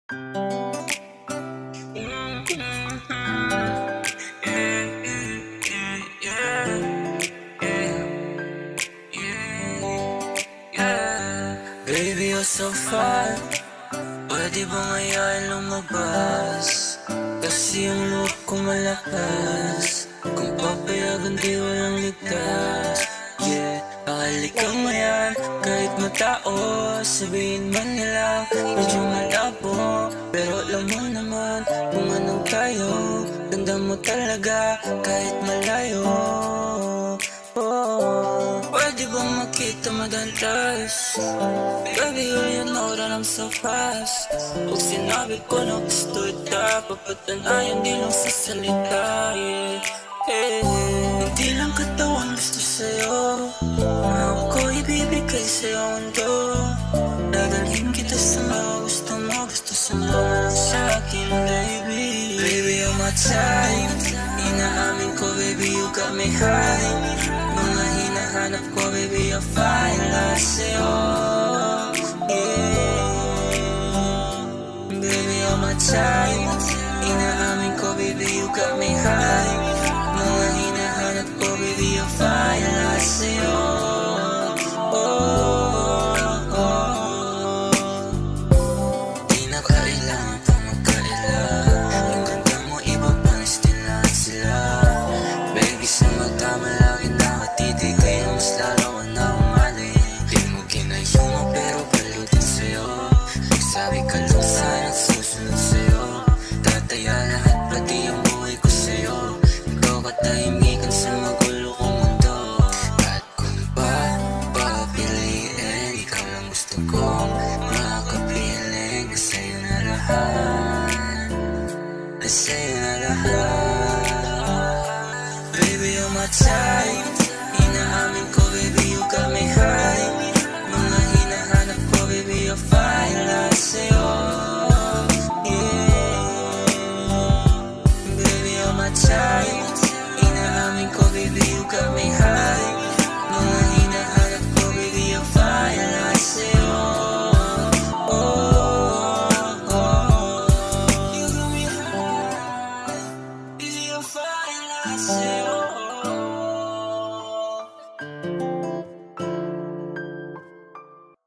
Baby, you're so fine. Pwede ba ngayon lumabas? Kasi yung loob ko malakas. Kung papayagan di walang ligtas. Yeah, pakalikan mo yan. Kahit matao, sabihin man nila medyo malabo, pero alam mo naman kung anong tayo. Ganda mo talaga kahit malayo. Pwede bang makita madalas? Baby, yun know that I'm so fast. Pag sinabi ko na gusto ita, papatanayan di lang sa salita. Hindi lang katawan gusto sa'yo, ako ibibigay sa'yo mundo. Dadalhin kita sa mga gusto mo, gusto sa mga lang sa'kin, baby. Baby, you're my type. Inaamin ko, baby, you got me high. Mga hinahanap ko, baby, you're fine. Lahat sa'yo, yeah. Baby, you're my type. Inaamin ko, baby, you got me high. Mga hinahanap ko, baby, you're fine. Lahat sa'yo, di na kailangan pa magkaila. Yung ganda mo, iba pang still lahat sila. Baby, sa mata malaki nakatitig, kaya mas lalo ko na umali. Di mo ginayuma pero palutin sa'yo. Pagsabi ka lang sana susunod sa'yo. Tataya lahat pati yung buhay ko sa'yo. Ikaw katahimikan sa magulo kong mundo. At kung papapiliin, ikaw lang gusto kong makapiling. Na sa'yo na lahat, na sa'yo na lahat. Baby, you're my type.